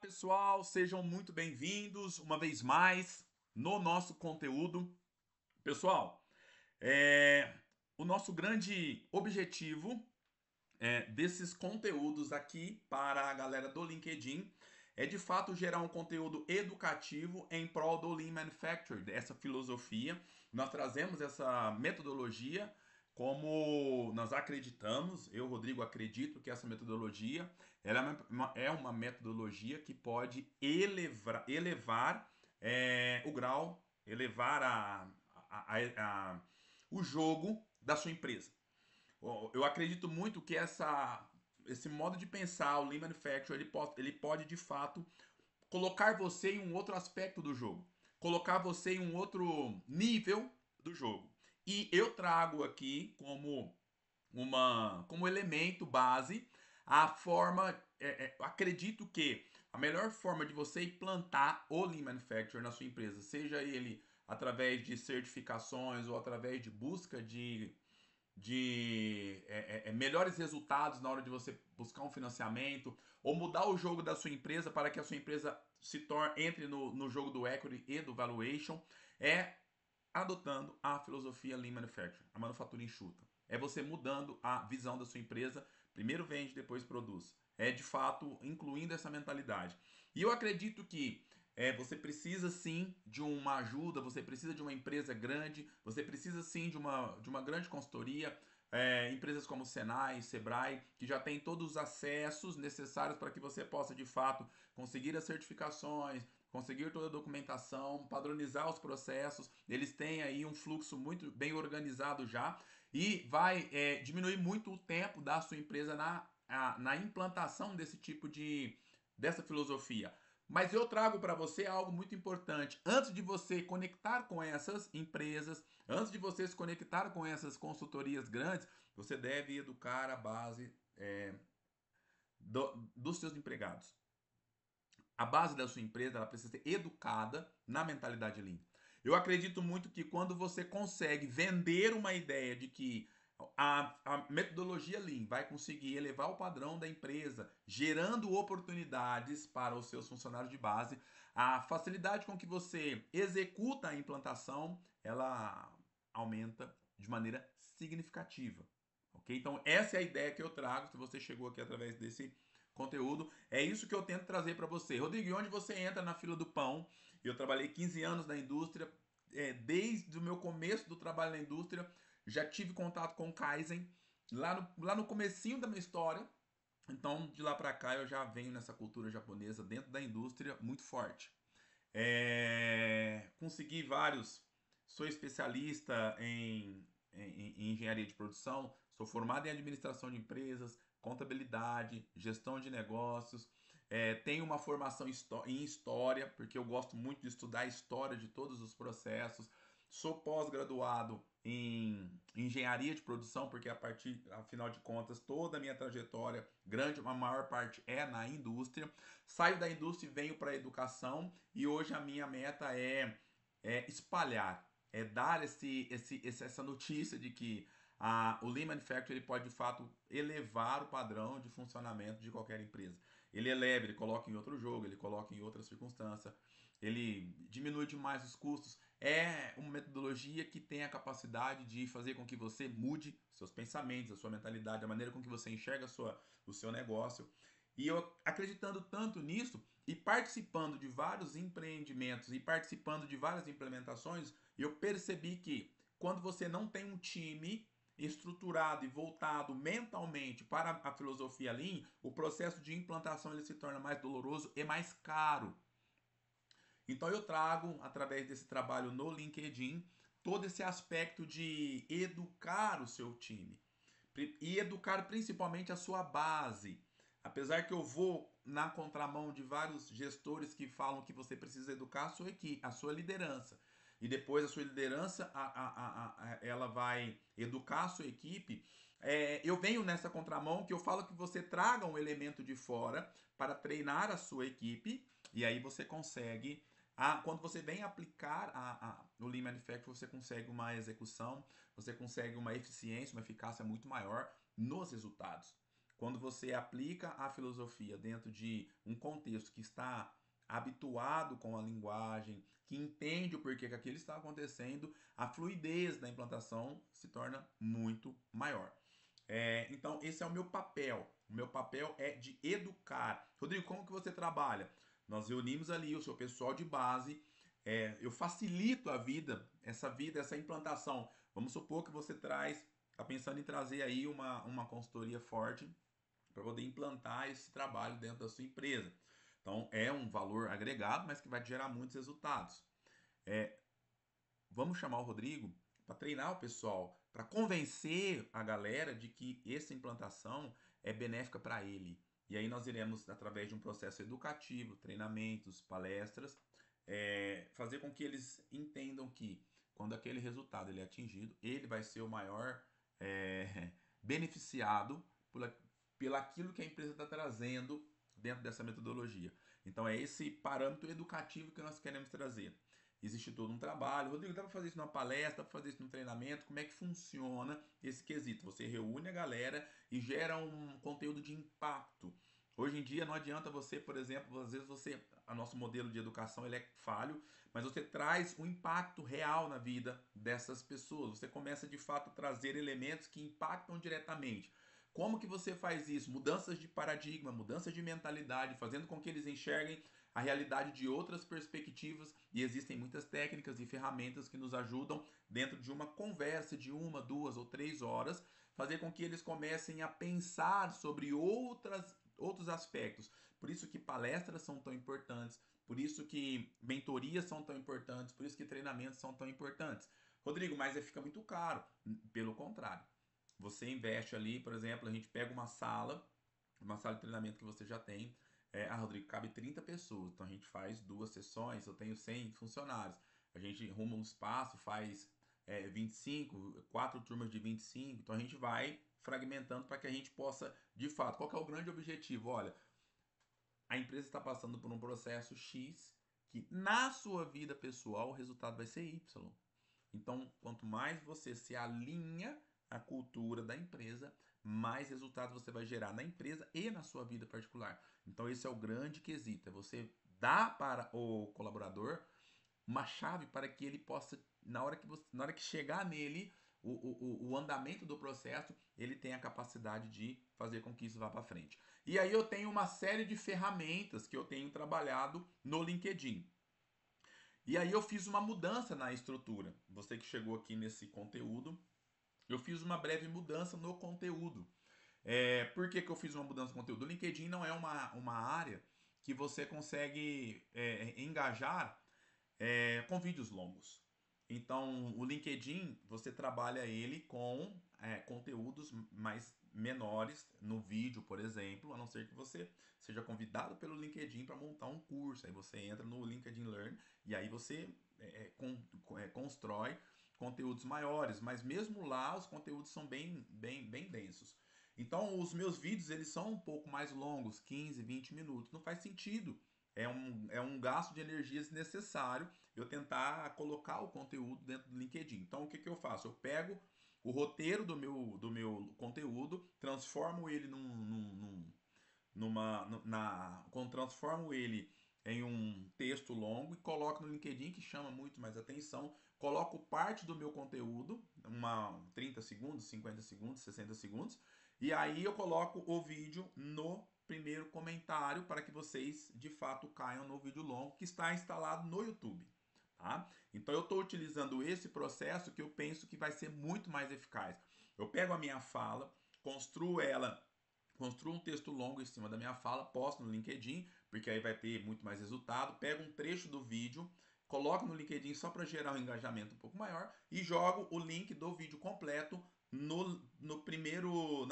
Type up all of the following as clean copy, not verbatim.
Pessoal, sejam muito bem-vindos uma vez mais no nosso conteúdo. Pessoal, o nosso grande objetivo desses conteúdos aqui para a galera do LinkedIn é de fato gerar um conteúdo educativo em prol do Lean Manufacturing, dessa filosofia. Nós trazemos essa metodologia como nós acreditamos, eu, Rodrigo, acredito que essa metodologia é uma metodologia que pode elevar o grau, elevar o jogo da sua empresa. Eu acredito muito que esse modo de pensar, o Lean Manufacturing, ele pode de fato colocar você em um outro aspecto do jogo, colocar você em um outro nível do jogo. E eu trago aqui como elemento base a forma. Acredito que a melhor forma de você implantar o Lean Manufacturing na sua empresa, seja ele através de certificações ou através de busca de melhores resultados na hora de você buscar um financiamento, ou mudar o jogo da sua empresa para que a sua empresa entre no jogo do equity e do valuation, é adotando a filosofia Lean Manufacturing, a manufatura enxuta. É você mudando a visão da sua empresa, primeiro vende, depois produz. É de fato incluindo essa mentalidade. E eu acredito que você precisa sim de uma ajuda, você precisa de uma empresa grande, você precisa sim de uma grande consultoria, empresas como Senai, Sebrae, que já tem todos os acessos necessários para que você possa de fato conseguir as certificações, conseguir toda a documentação, padronizar os processos. Eles têm aí um fluxo muito bem organizado já e vai diminuir muito o tempo da sua empresa na implantação desse tipo dessa filosofia. Mas eu trago para você algo muito importante. Antes de você conectar com essas empresas, antes de você se conectar com essas consultorias grandes, você deve educar a base dos seus empregados. A base da sua empresa ela precisa ser educada na mentalidade Lean. Eu acredito muito que quando você consegue vender uma ideia de que a metodologia Lean vai conseguir elevar o padrão da empresa, gerando oportunidades para os seus funcionários de base, a facilidade com que você executa a implantação, ela aumenta de maneira significativa. Ok? Então, essa é a ideia que eu trago. Se você chegou aqui através desse conteúdo, é isso que eu tento trazer para você. Rodrigo, e onde você entra na fila do pão? Eu trabalhei 15 anos na indústria, desde o meu começo do trabalho na indústria, já tive contato com o Kaizen, lá no comecinho da minha história. Então, de lá para cá, eu já venho nessa cultura japonesa dentro da indústria muito forte. Consegui vários. Sou especialista em engenharia de produção, sou formado em administração de empresas, contabilidade, gestão de negócios. Tenho uma formação em história, porque eu gosto muito de estudar a história de todos os processos. Sou pós-graduado em engenharia de produção, porque afinal de contas, toda a minha trajetória, a maior parte é na indústria. Saio da indústria e venho para a educação e hoje a minha meta é espalhar, é dar essa notícia de que o Lean Manufacturing ele pode de fato elevar o padrão de funcionamento de qualquer empresa. Ele eleva, ele coloca em outro jogo, ele coloca em outra circunstância, ele diminui demais os custos. É uma metodologia que tem a capacidade de fazer com que você mude seus pensamentos, a sua mentalidade, a maneira com que você enxerga o seu negócio. E eu acreditando tanto nisso e participando de vários empreendimentos e participando de várias implementações, eu percebi que quando você não tem um time estruturado e voltado mentalmente para a filosofia Lean, o processo de implantação ele se torna mais doloroso e mais caro. Então eu trago, através desse trabalho no LinkedIn, todo esse aspecto de educar o seu time e educar principalmente a sua base. Apesar que eu vou na contramão de vários gestores que falam que você precisa educar a sua equipe, a sua liderança. E depois a sua liderança, ela vai educar a sua equipe. Eu venho nessa contramão que eu falo que você traga um elemento de fora para treinar a sua equipe e aí você consegue quando você vem aplicar o Lean Manufacturing, você consegue uma execução, você consegue uma eficiência, uma eficácia muito maior nos resultados. quando você aplica a filosofia dentro de um contexto que está habituado com a linguagem, que entende o porquê que aquilo está acontecendo, a fluidez da implantação se torna muito maior. Então, esse é o meu papel. O meu papel é de educar. Rodrigo, como que você trabalha? Nós reunimos ali o seu pessoal de base, eu facilito a vida, essa implantação. Vamos supor que você está pensando em trazer aí uma consultoria forte para poder implantar esse trabalho dentro da sua empresa. Então, é um valor agregado, mas que vai gerar muitos resultados. É, Vamos chamar o Rodrigo para treinar o pessoal, para convencer a galera de que essa implantação é benéfica para ele. E aí nós iremos, através de um processo educativo, treinamentos, palestras, fazer com que eles entendam que quando aquele resultado ele é atingido, ele vai ser o maior beneficiado pelo aquilo que a empresa está trazendo dentro dessa metodologia. Então é esse parâmetro educativo que nós queremos trazer. Existe todo um trabalho. Rodrigo, dá para fazer isso numa palestra, dá para fazer isso num treinamento? Como é que funciona esse quesito? Você reúne a galera e gera um conteúdo de impacto. Hoje em dia não adianta você, por exemplo, às vezes a nosso modelo de educação ele é falho, mas você traz um impacto real na vida dessas pessoas. Você começa de fato a trazer elementos que impactam diretamente. Como que você faz isso? Mudanças de paradigma, mudanças de mentalidade, fazendo com que eles enxerguem a realidade de outras perspectivas, e existem muitas técnicas e ferramentas que nos ajudam dentro de uma conversa de 1, 2 ou 3 horas, fazer com que eles comecem a pensar sobre outros aspectos. Por isso que palestras são tão importantes, por isso que mentorias são tão importantes, por isso que treinamentos são tão importantes. Rodrigo, mas fica muito caro. Pelo contrário, você investe ali, por exemplo, a gente pega uma sala de treinamento que você já tem. Rodrigo, cabe 30 pessoas, então a gente faz 2 sessões, eu tenho 100 funcionários. A gente arruma um espaço, faz 25, 4 turmas de 25, então a gente vai fragmentando para que a gente possa, de fato, qual que é o grande objetivo? Olha, a empresa está passando por um processo X, que na sua vida pessoal o resultado vai ser Y. Então, quanto mais você se alinha à cultura da empresa, mais resultados você vai gerar na empresa e na sua vida particular. Então, esse é o grande quesito: é você dar para o colaborador uma chave para que ele possa, na hora que chegar nele o andamento do processo, ele tem a capacidade de fazer com que isso vá para frente. E aí eu tenho uma série de ferramentas que eu tenho trabalhado no LinkedIn. E aí eu fiz uma mudança na estrutura. Você que chegou aqui nesse conteúdo, eu fiz uma breve mudança no conteúdo. Por que eu fiz uma mudança no conteúdo? O LinkedIn não é uma área que você consegue engajar com vídeos longos. Então, o LinkedIn, você trabalha ele com conteúdos mais menores no vídeo, por exemplo, a não ser que você seja convidado pelo LinkedIn para montar um curso. Aí você entra no LinkedIn Learn e aí você constrói conteúdos maiores, mas mesmo lá os conteúdos são bem densos. Então, os meus vídeos eles são um pouco mais longos, 15, 20 minutos. Não faz sentido. É um gasto de energia desnecessário eu tentar colocar o conteúdo dentro do LinkedIn. Então, o que eu faço? Eu pego o roteiro do meu conteúdo, transformo ele transformo ele em um texto longo e coloco no LinkedIn, que chama muito mais atenção. Coloco parte do meu conteúdo, 30 segundos, 50 segundos, 60 segundos, e aí eu coloco o vídeo no primeiro comentário para que vocês de fato caiam no vídeo longo que está instalado no YouTube. Tá? Então eu estou utilizando esse processo que eu penso que vai ser muito mais eficaz. Eu pego a minha fala, construo um texto longo em cima da minha fala, posto no LinkedIn, porque aí vai ter muito mais resultado. Pego um trecho do vídeo, coloco no LinkedIn só para gerar um engajamento um pouco maior e jogo o link do vídeo completo no primeiro,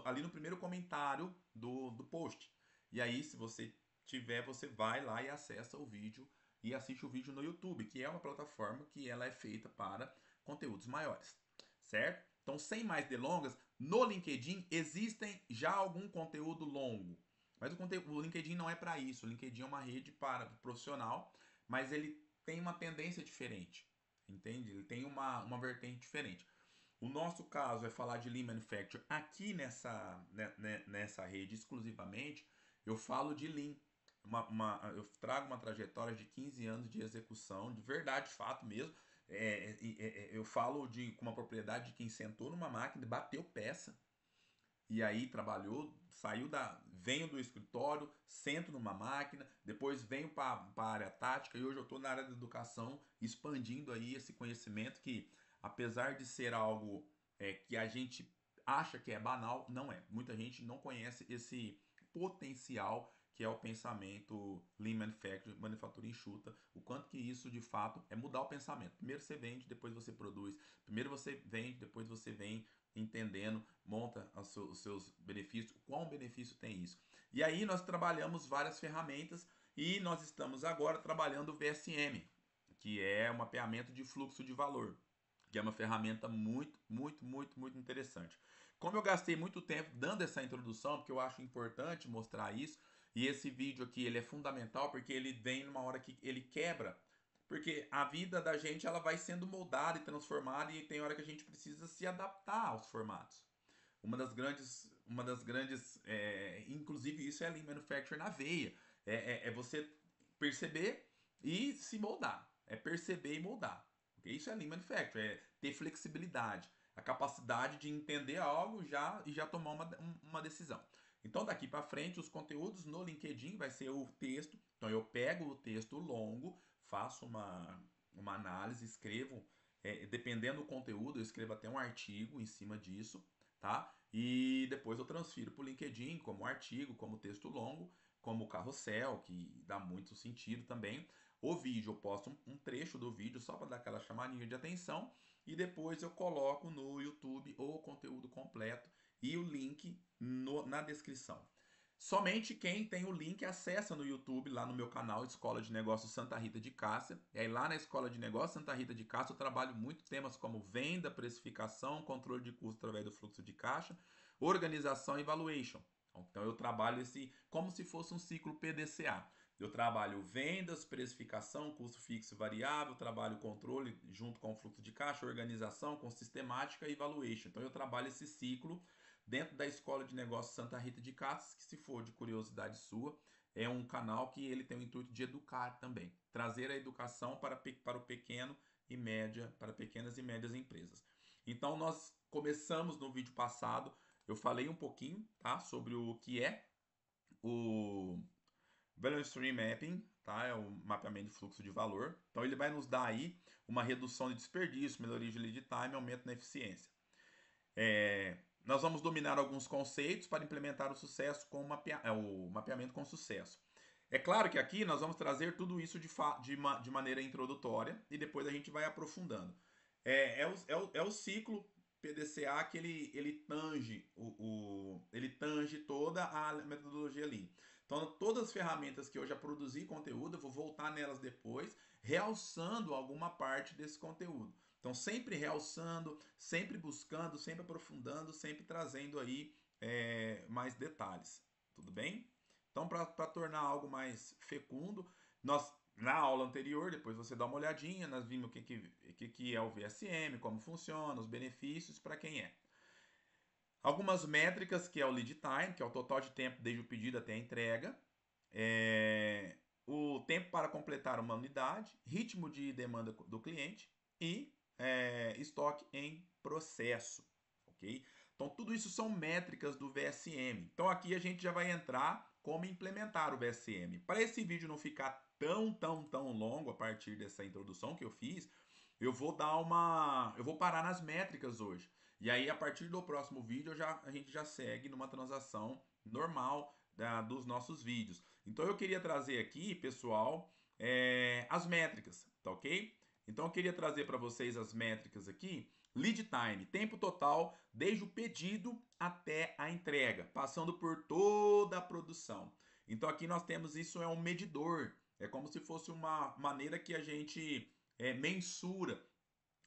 ali no primeiro comentário do post. E aí, se você tiver, você vai lá e acessa o vídeo e assiste o vídeo no YouTube, que é uma plataforma que ela é feita para conteúdos maiores, certo? Então, sem mais delongas, no LinkedIn existem já algum conteúdo longo, mas o LinkedIn não é para isso. O LinkedIn é uma rede para profissional, mas ele tem uma tendência diferente, entende? Ele tem uma vertente diferente. O nosso caso é falar de Lean Manufacturing aqui nessa rede exclusivamente. Eu falo de Lean. Eu trago uma trajetória de 15 anos de execução, de verdade, de fato mesmo. Eu falo com uma propriedade de quem sentou numa máquina e bateu peça. E aí trabalhou, venho do escritório, sento numa máquina, depois venho para a área tática e hoje eu estou na área da educação, expandindo aí esse conhecimento que, apesar de ser algo que a gente acha que é banal, não é. Muita gente não conhece esse potencial que é o pensamento Lean Manufacturing, manufatura enxuta, o quanto que isso de fato é mudar o pensamento. Primeiro você vende, depois você produz. Primeiro você vende, depois você vem entendendo, monta os seus benefícios, qual benefício tem isso. E aí nós trabalhamos várias ferramentas e nós estamos agora trabalhando o VSM, que é o mapeamento de fluxo de valor, que é uma ferramenta muito interessante. Como eu gastei muito tempo dando essa introdução, porque eu acho importante mostrar isso, e esse vídeo aqui ele é fundamental porque ele vem numa hora que ele quebra, porque a vida da gente ela vai sendo moldada e transformada e tem hora que a gente precisa se adaptar aos formatos. Inclusive isso é Lean Manufacturing na veia. É você perceber e se moldar. É perceber e moldar. Okay? Isso é Lean Manufacturing, é ter flexibilidade, a capacidade de entender algo e já tomar uma decisão. Então daqui para frente os conteúdos no LinkedIn vai ser o texto. Então eu pego o texto longo, faço uma análise, escrevo, dependendo do conteúdo, eu escrevo até um artigo em cima disso, tá? E depois eu transfiro para o LinkedIn como artigo, como texto longo, como carrossel, que dá muito sentido também. O vídeo, eu posto um trecho do vídeo só para dar aquela chamadinha de atenção e depois eu coloco no YouTube o conteúdo completo e o link na descrição. Somente quem tem o link acessa no YouTube, lá no meu canal Escola de Negócios Santa Rita de Cássia. E aí lá na Escola de Negócios Santa Rita de Cássia eu trabalho muito temas como venda, precificação, controle de custo através do fluxo de caixa, organização e valuation. Então eu trabalho como se fosse um ciclo PDCA. Eu trabalho vendas, precificação, custo fixo e variável, trabalho controle junto com o fluxo de caixa, organização com sistemática e valuation. Então eu trabalho esse ciclo dentro da Escola de Negócios Santa Rita de Cássia, que se for de curiosidade sua, é um canal que ele tem o intuito de educar também, trazer a educação para o pequeno e média, para pequenas e médias empresas. Então nós começamos no vídeo passado, eu falei um pouquinho, tá, sobre o que é o Value Stream Mapping, tá? É o mapeamento de fluxo de valor. Então ele vai nos dar aí uma redução de desperdício, melhoria de lead time, aumento na eficiência. Nós vamos dominar alguns conceitos para implementar o sucesso com o mapeamento com sucesso. É claro que aqui nós vamos trazer tudo isso de maneira introdutória e depois a gente vai aprofundando. É o ciclo PDCA que ele tange toda a metodologia Lean. Então, todas as ferramentas que eu já produzi conteúdo, eu vou voltar nelas depois, realçando alguma parte desse conteúdo. Então, sempre realçando, sempre buscando, sempre aprofundando, sempre trazendo aí mais detalhes. Tudo bem? Então, para tornar algo mais fecundo, na aula anterior, depois você dá uma olhadinha, nós vimos o que é o VSM, como funciona, os benefícios, para quem é. Algumas métricas, que é o lead time, que é o total de tempo desde o pedido até a entrega. O tempo para completar uma unidade, ritmo de demanda do cliente e estoque em processo, ok? Então, tudo isso são métricas do VSM. Então, aqui a gente já vai entrar como implementar o VSM. Para esse vídeo não ficar tão longo a partir dessa introdução que eu fiz, eu vou parar nas métricas hoje. E aí, a partir do próximo vídeo, a gente já segue numa transação normal dos nossos vídeos. Então, eu queria trazer aqui, pessoal, as métricas, tá ok? Então, eu queria trazer para vocês as métricas aqui. Lead time, tempo total desde o pedido até a entrega, passando por toda a produção. Então, aqui nós temos isso, é um medidor. É como se fosse uma maneira que a gente mensura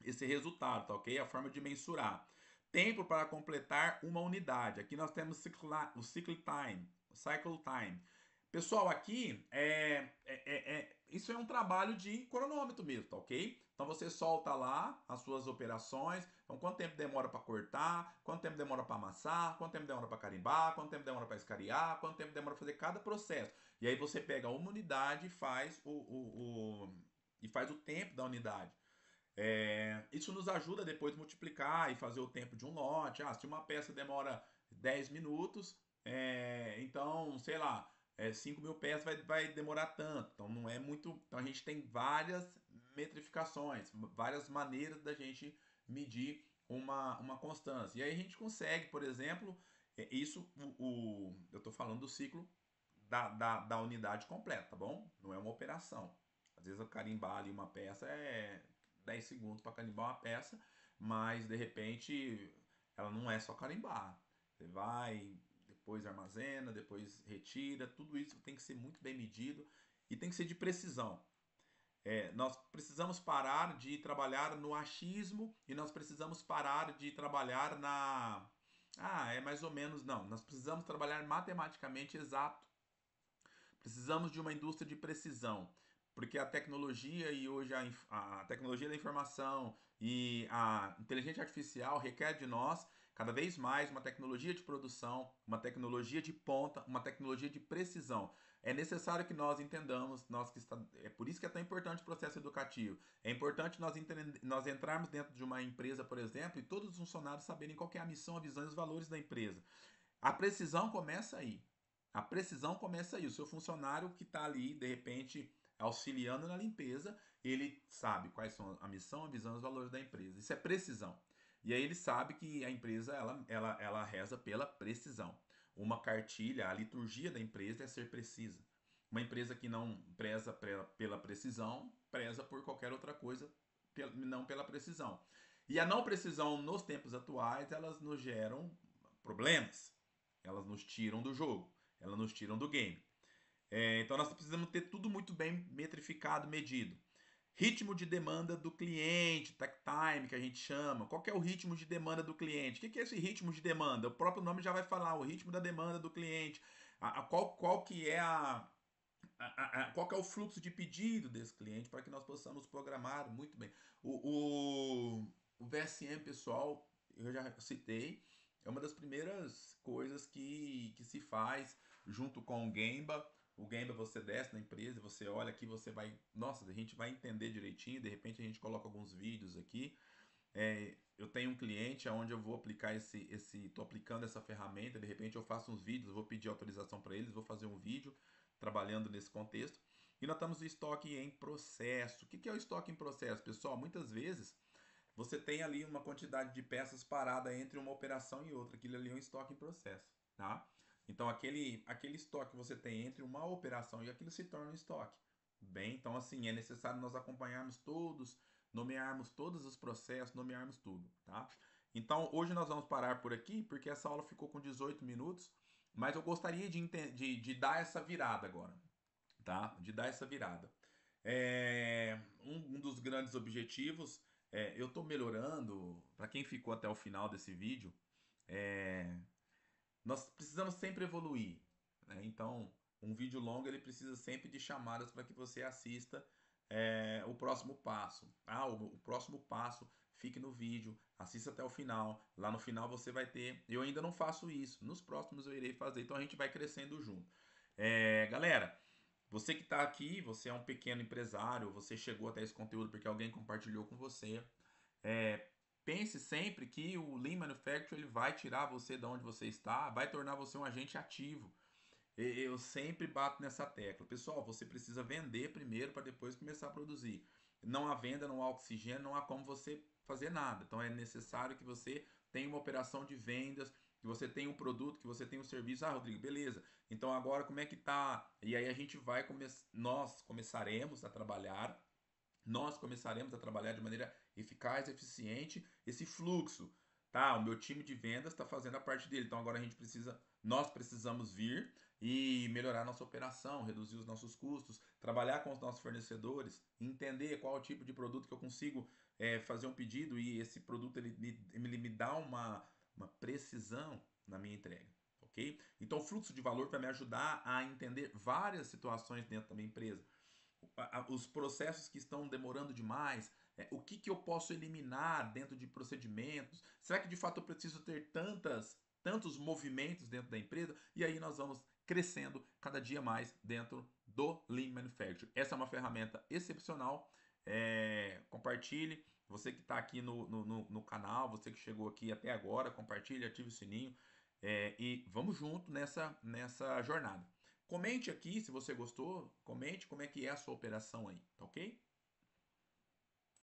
esse resultado, tá ok? A forma de mensurar. Tempo para completar uma unidade. Aqui nós temos o cycle time. Pessoal, aqui isso é um trabalho de cronômetro mesmo, tá ok? Então você solta lá as suas operações, Então, quanto tempo demora para cortar, quanto tempo demora para amassar, quanto tempo demora para carimbar, quanto tempo demora para escariar, quanto tempo demora para fazer cada processo. E aí você pega uma unidade e faz o tempo da unidade. Isso nos ajuda depois a multiplicar e fazer o tempo de um lote. Se uma peça demora 10 minutos, então, sei lá, 5 mil peças vai demorar tanto. Então, não é muito. Então, a gente tem várias metrificações, várias maneiras da gente medir uma constância. E aí a gente consegue, por exemplo, eu estou falando do ciclo da unidade completa, tá bom? Não é uma operação. Às vezes, eu carimbar ali uma peça 10 segundos para carimbar uma peça, mas de repente ela não é só carimbar. Você vai, depois armazena, depois retira, tudo isso tem que ser muito bem medido e tem que ser de precisão. Nós precisamos parar de trabalhar no achismo e nós precisamos parar de trabalhar na. É mais ou menos, não. Nós precisamos trabalhar matematicamente exato. Precisamos de uma indústria de precisão, porque a tecnologia e hoje a tecnologia da informação e a inteligência artificial requer de nós cada vez mais uma tecnologia de produção, uma tecnologia de ponta, uma tecnologia de precisão. É necessário que nós entendamos, é por isso que é tão importante o processo educativo. É importante nós entrarmos dentro de uma empresa, por exemplo, e todos os funcionários saberem qual que é a missão, a visão e os valores da empresa. A precisão começa aí. A precisão começa aí. O seu funcionário que está ali, de repente, auxiliando na limpeza, ele sabe quais são a missão, a visão e os valores da empresa. Isso é precisão. E aí ele sabe que a empresa ela reza pela precisão. Uma cartilha, a liturgia da empresa é ser precisa. Uma empresa que não preza pela precisão, preza por qualquer outra coisa, não pela precisão. E a não precisão nos tempos atuais, elas nos geram problemas. Elas nos tiram do jogo, elas nos tiram do game. Então nós precisamos ter tudo muito bem metrificado, medido. Ritmo de demanda do cliente, tech time que a gente chama. Qual que é o ritmo de demanda do cliente? O que é esse ritmo de demanda? O próprio nome já vai falar, o ritmo da demanda do cliente. Qual que é qual que é o fluxo de pedido desse cliente para que nós possamos programar muito bem. O VSM, pessoal, eu já citei, é uma das primeiras coisas que se faz junto com o Gemba. O Gemba você desce na empresa, você olha aqui, você vai. Nossa, a gente vai entender direitinho. De repente a gente coloca alguns vídeos aqui. Eu tenho um cliente onde eu vou aplicar tô aplicando essa ferramenta. De repente eu faço uns vídeos, vou pedir autorização para eles, vou fazer um vídeo trabalhando nesse contexto. E nós estamos no estoque em processo. O que é o estoque em processo, pessoal? Muitas vezes você tem ali uma quantidade de peças parada entre uma operação e outra. Aquilo ali é um estoque em processo, tá? Então aquele estoque que você tem entre uma operação e aquilo se torna um estoque. Bem, então assim, é necessário nós acompanharmos todos, nomearmos todos os processos, nomearmos tudo, tá? Então hoje nós vamos parar por aqui, porque essa aula ficou com 18 minutos, mas eu gostaria de dar essa virada agora, tá? De dar essa virada. Um dos grandes objetivos, eu estou melhorando, para quem ficou até o final desse vídeo, é, nós precisamos sempre evoluir, né? Então, um vídeo longo ele precisa sempre de chamadas para que você assista o próximo passo. O próximo passo, fique no vídeo, assista até o final. Lá no final você vai ter. Eu ainda não faço isso, nos próximos eu irei fazer. Então a gente vai crescendo junto. Galera, você que está aqui, você é um pequeno empresário, você chegou até esse conteúdo porque alguém compartilhou com você. É, pense sempre que o Lean Manufacturing ele vai tirar você de onde você está, vai tornar você um agente ativo. Eu sempre bato nessa tecla. Pessoal, você precisa vender primeiro para depois começar a produzir. Não há venda, não há oxigênio, não há como você fazer nada. Então é necessário que você tenha uma operação de vendas, que você tenha um produto, que você tenha um serviço. Rodrigo, beleza. Então agora como é que tá? E aí a gente vai nós começaremos a trabalhar de maneira eficaz, eficiente, esse fluxo, tá? O meu time de vendas está fazendo a parte dele, então agora nós precisamos vir e melhorar nossa operação, reduzir os nossos custos, trabalhar com os nossos fornecedores, entender qual é o tipo de produto que eu consigo fazer um pedido e esse produto ele me dá uma precisão na minha entrega. Ok? Então, o fluxo de valor vai me ajudar a entender várias situações dentro da minha empresa. Os processos que estão demorando demais, O que que eu posso eliminar dentro de procedimentos? Será que de fato eu preciso ter tantos movimentos dentro da empresa? E aí nós vamos crescendo cada dia mais dentro do Lean Manufacturing. Essa é uma ferramenta excepcional. Compartilhe. Você que está aqui no canal, você que chegou aqui até agora, compartilhe, ative o sininho e vamos junto nessa jornada. Comente aqui se você gostou, comente como é que é a sua operação aí, tá ok?